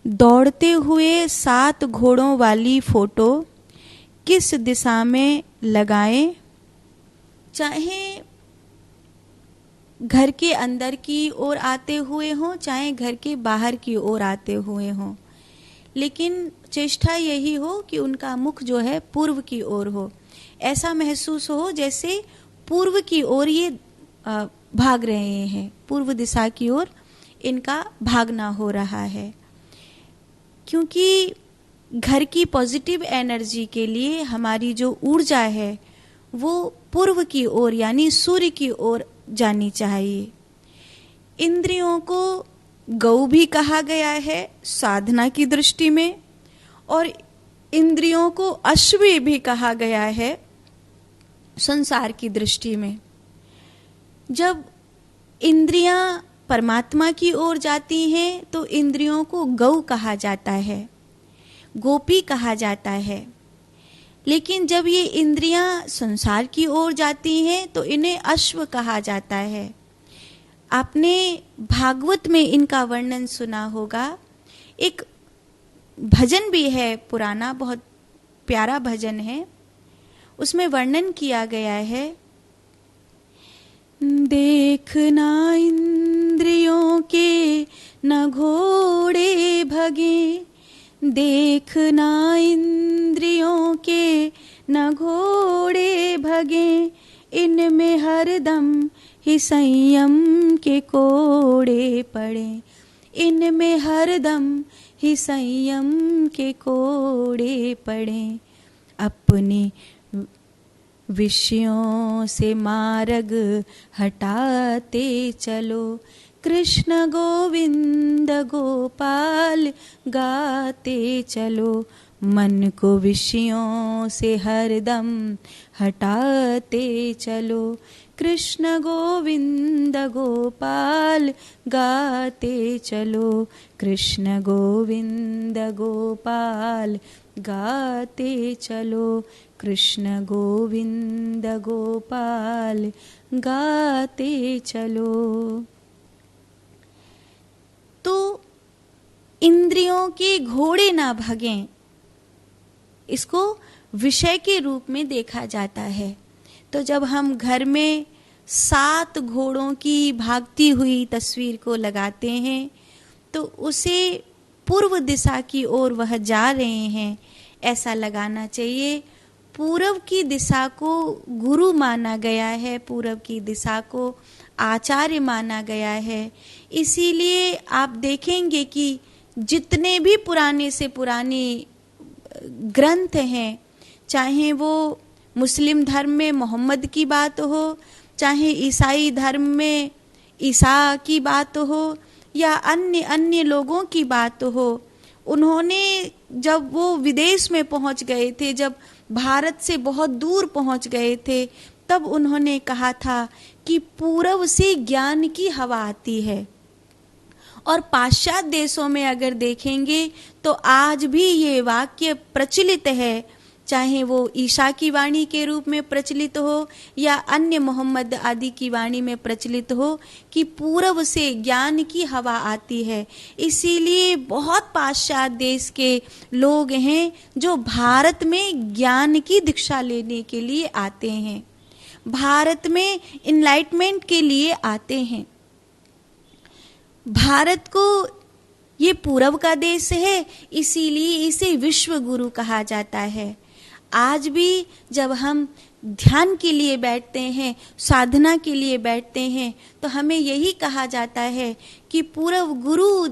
दौड़ते हुए 7 घोड़ों वाली फोटो किस दिशा में लगाएं? चाहे घर के अंदर की ओर आते हुए हों, चाहे घर के बाहर की ओर आते हुए हों, लेकिन चेष्टा यही हो कि उनका मुख जो है पूर्व की ओर हो। ऐसा महसूस हो जैसे पूर्व की ओर ये भाग रहे हैं, पूर्व दिशा की ओर इनका भागना हो रहा है। क्योंकि घर की पॉजिटिव एनर्जी के लिए हमारी जो ऊर्जा है वो पूर्व की ओर यानी सूर्य की ओर जानी चाहिए। इंद्रियों को गौ भी कहा गया है साधना की दृष्टि में, और इंद्रियों को अश्वी भी कहा गया है संसार की दृष्टि में। जब इंद्रियां परमात्मा की ओर जाती हैं तो इंद्रियों को गौ कहा जाता है, गोपी कहा जाता है। लेकिन जब ये इंद्रियां संसार की ओर जाती हैं तो इन्हें अश्व कहा जाता है। आपने भागवत में इनका वर्णन सुना होगा। एक भजन भी है पुराना, बहुत प्यारा भजन है। उसमें वर्णन किया गया है, देखना इंद्रियों के न घोड़े भगे, देखना इंद्रियों के न घोड़े भगे, इनमें हरदम ही संयम के कोड़े पड़े, इनमें हरदम ही संयम के कोड़े पड़े। अपने विषयों से मार्ग हटाते चलो, कृष्ण गोविंद गोपाल गाते चलो। मन को विषयों से हरदम हटाते चलो, कृष्ण गोविंद गोपाल गाते चलो, कृष्ण गोविंद गोपाल गाते चलो, कृष्ण गोविंद गोपाल गाते चलो। तो इंद्रियों के घोड़े ना भगें, इसको विषय के रूप में देखा जाता है। तो जब हम घर में 7 घोड़ों की भागती हुई तस्वीर को लगाते हैं तो उसे पूर्व दिशा की ओर वह जा रहे हैं ऐसा लगाना चाहिए। पूर्व की दिशा को गुरु माना गया है, पूर्व की दिशा को आचार्य माना गया है। इसीलिए आप देखेंगे कि जितने भी पुराने से पुराने ग्रंथ हैं, चाहे वो मुस्लिम धर्म में मोहम्मद की बात हो, चाहे ईसाई धर्म में ईसा की बात हो, या अन्य लोगों की बात हो, उन्होंने जब वो विदेश में पहुंच गए थे, जब भारत से बहुत दूर पहुंच गए थे, तब उन्होंने कहा था कि पूर्व से ज्ञान की हवा आती है। और पाश्चात्य देशों में अगर देखेंगे तो आज भी ये वाक्य प्रचलित है, चाहे वो ईशा की वाणी के रूप में प्रचलित हो या अन्य मोहम्मद आदि की वाणी में प्रचलित हो, कि पूर्व से ज्ञान की हवा आती है। इसीलिए बहुत पाश्चात्य देश के लोग हैं जो भारत में ज्ञान की दीक्षा लेने के लिए आते हैं, भारत में इनलाइटमेंट के लिए आते हैं। भारत को ये पूर्व का देश है, इसीलिए इसे विश्व गुरु कहा जाता है। आज भी जब हम ध्यान के लिए बैठते हैं, साधना के लिए बैठते हैं, तो हमें यही कहा जाता है कि पूर्व गुरु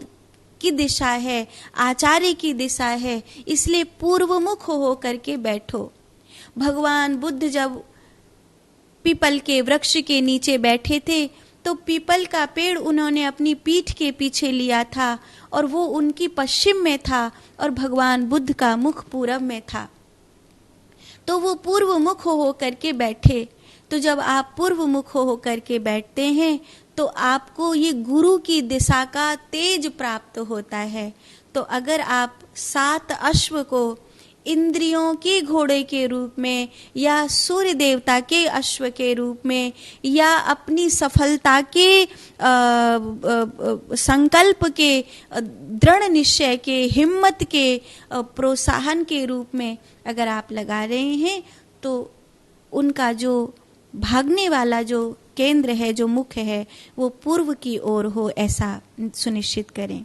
की दिशा है, आचार्य की दिशा है, इसलिए पूर्वमुख हो करके बैठो। भगवान बुद्ध जब पीपल के वृक्ष के नीचे बैठे थे तो पीपल का पेड़ उन्होंने अपनी पीठ के पीछे लिया था और वो उनकी पश्चिम में था और भगवान बुद्ध का मुख पूरब में था, तो वो पूर्व मुख हो करके बैठे। तो जब आप पूर्व मुख हो करके बैठते हैं तो आपको ये गुरु की दिशा का तेज प्राप्त होता है। तो अगर आप 7 अश्व को इंद्रियों के घोड़े के रूप में, या सूर्य देवता के अश्व के रूप में, या अपनी सफलता के संकल्प के, दृढ़ निश्चय के, हिम्मत के प्रोत्साहन के रूप में अगर आप लगा रहे हैं, तो उनका जो भागने वाला जो केंद्र है, जो मुख्य है, वो पूर्व की ओर हो, ऐसा सुनिश्चित करें।